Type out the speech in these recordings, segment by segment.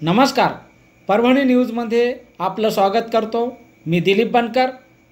नमस्कार, परभणी न्यूजमध्ये आपलं स्वागत करतो। मी दिलीप बनकर।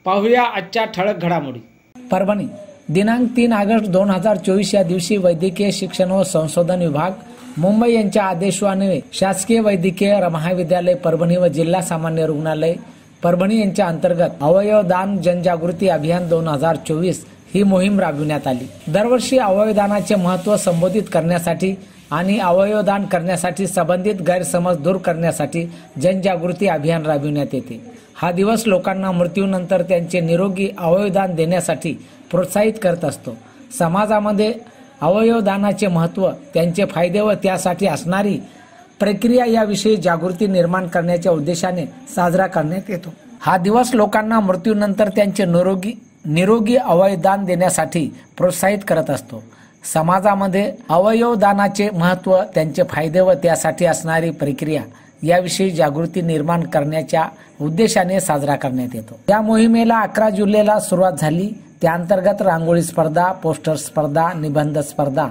पाहूया आजच्या ठळक घडामोडी। परभणी दिनांक 3 ऑगस्ट 2024 या दिवशी वैद्यकीय शिक्षण व संशोधन विभाग मुंबई यांच्या आदेशान्वये शासकीय वैद्यकीय महाविद्यालय परभणी व जिल्हा सामान्य रुग्णालय परभणी यांच्या अंतर्गत अवयवदान जनजागृती अभियान 2024 ही मोहीम राबविण्यात आली। दरवर्षी अवयवदानाचे महत्त्व संबोधित करण्यासाठी आणि अवयवदान करण्यासाठी संबंधित गैरसमज दूर करण्यासाठी जनजागृती अभियान राबविण्यात येते। हा दिवस लोकांना मृत्यूनंतर त्यांचे निरोगी अवयवदान देण्यासाठी प्रोत्साहित करत असतो। समाजामध्ये अवयवदानाचे महत्त्व, त्यांचे फायदे व त्यासाठी असणारी प्रक्रिया याविषयी जागृती निर्माण करण्याच्या उद्देशाने साजरा करण्यात येतो। हा दिवस लोकांना मृत्यूनंतर त्यांचे निरोगी अवयवदान देण्यासाठी प्रोत्साहित करत असतो। समाजामध्ये अवयवदानाचे महत्त्व, त्यांचे फायदे व त्यासाठी असणारी प्रक्रिया याविषयी जागृती निर्माण करण्याच्या उद्देशाने साजरा करण्यात येतो। या मोहिमेला 11 जुलैला सुरुवात झाली। त्या अंतर्गत रांगोळी स्पर्धा, पोस्टर स्पर्धा, निबंध स्पर्धा,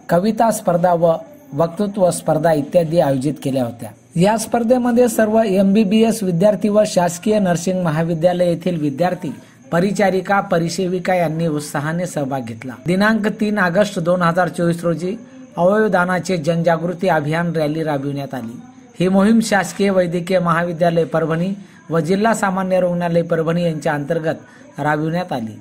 कविता स्पर्धा व वक्तृत्व स्पर्धा इत्यादी आयोजित केल्या होत्या। या स्पर्धेमध्ये सर्व MBBS विद्यार्थी व शासकीय नर्सिंग महाविद्यालय येथील विद्यार्थी, परिचारिका, परिसेविका यांनी उत्साहाने सहभाग घेतला। दिनांक 3 ऑगस्ट 2024 रोजी अवयवदानाचे जनजागृती अभियान रॅली राबविण्यात आली। ही मोहीम शासकीय वैद्यकीय महाविद्यालय परभणी व जिल्हा सामान्य रुग्णालय परभणी यांच्या अंतर्गत राबविण्यात आली।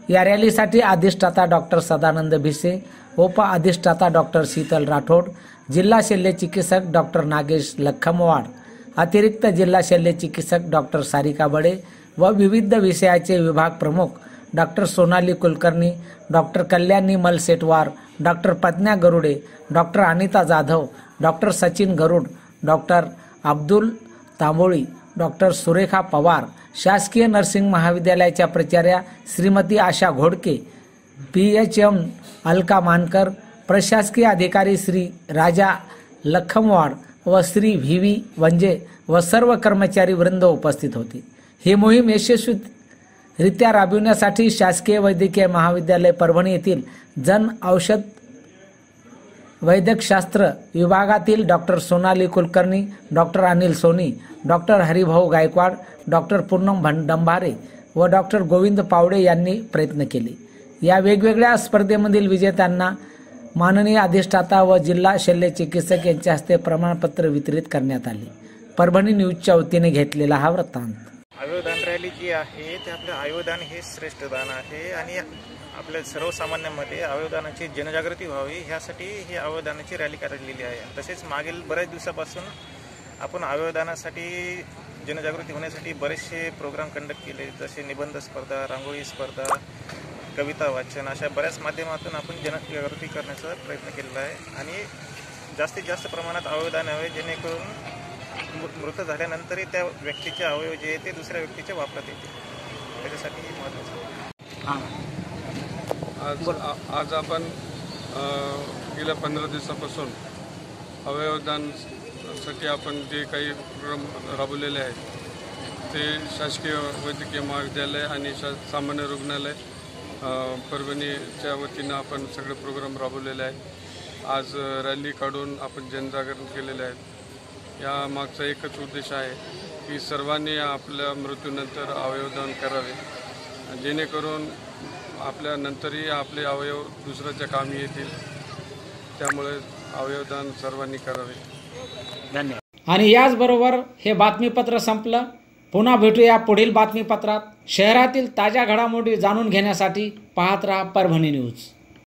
या रॅलीसाठी अधिष्ठाता डॉक्टर सदानंद भिसे, उप अधिष्ठाता डॉक्टर शीतल राठोड, जिल्हा शल्य चिकित्सक डॉक्टर नागेश लखमवाड, अतिरिक्त जिल्हा शल्य चिकित्सक डॉक्टर सारिका बडे व विविध विषयाचे विभाग प्रमुख doctor Sonali Kulkarni, doctor Kalyani Malsetwar, doctor Padma Garude, doctor Anita Jadhav, doctor Sachin Garud, doctor Abdul Tamboli, doctor Surekha Pawar, शासकीय नर्सिंग महाविद्यालयाच्या प्राचार्या श्रीमती आशा घोडके, PHM अलका मानकर, प्रशासकीय अधिकारी श्री राजा लखमवाड व श्री VV वंजे व सर्व कर्मचारी वृंद उपस्थित होते। ही मोहीम यशस्वीरित्या राबविण्यासाठी शासकीय वैद्यकीय महाविद्यालय परभणी येथील जन औषध वैद्यकशास्त्र विभागातील doctor Sonali Kulkarni, doctor Anil Soni, doctor Haribhau Gaikwad, doctor Poonam Dambare व डॉक्टर गोविंद पावडे यांनी प्रयत्न केले। या वेगवेगळ्या स्पर्धेमधील विजेत्यांना माननीय अधिष्ठाता व जिल्हा शल्य चिकित्सक यांच्या हस्ते प्रमाणपत्र वितरित करण्यात आले। परभणी न्यूजच्या वतीने घेतलेला हा वृत्तांत। अवयवदान रॅली जी आहे ते आपलं अवयवदान हे श्रेष्ठ दान आहे आणि आपल्या सर्वसामान्यांमध्ये अवयवदानाची जनजागृती व्हावी ह्यासाठी ही अवयवदानाची रॅली काढलेली आहे। तसेच मागील बऱ्याच दिवसापासून आपण अवयवदानासाठी जनजागृती होण्यासाठी बरेचसे प्रोग्राम कंडक्ट केले, जसे निबंध स्पर्धा, रांगोळी स्पर्धा, कविता वाचन, अशा बऱ्याच माध्यमातून आपण जनजागृती करण्याचा प्रयत्न केलेला आहे आणि जास्तीत जास्त प्रमाणात अवयवदान हवे, जेणेकरून मृत झाल्यानंतरही त्या व्यक्तीचे अवयव जे आहे ते दुसऱ्या व्यक्तीच्या वापरात येते, त्याच्यासाठी महत्त्वाचं आहे। आज आपण गेल्या 15 दिवसापासून अवयवदानसाठी आपण जे काही प्रोग्राम राबवलेले आहेत ते शासकीय वैद्यकीय महाविद्यालय आणि सामान्य रुग्णालय परभणीच्या वतीनं आपण सगळे प्रोग्राम राबवलेले आहेत। आज रॅली काढून आपण जनजागरण केलेले आहेत। या मागचा एकच उद्देश आहे की सर्वांनी आपल्या मृत्यूनंतर अवयवदान करावे, जेणेकरून आपल्या नंतरही आपले अवयव दुसऱ्याच्या कामी येतील। त्यामुळे अवयवदान सर्वांनी करावे। धन्यवाद। आणि याचबरोबर हे बातमीपत्र संपलं। पुन्हा भेटूया पुढील बातमीपत्रात। शहरातील ताज्या घडामोडी जाणून घेण्यासाठी पाहत रहा परभणी न्यूज।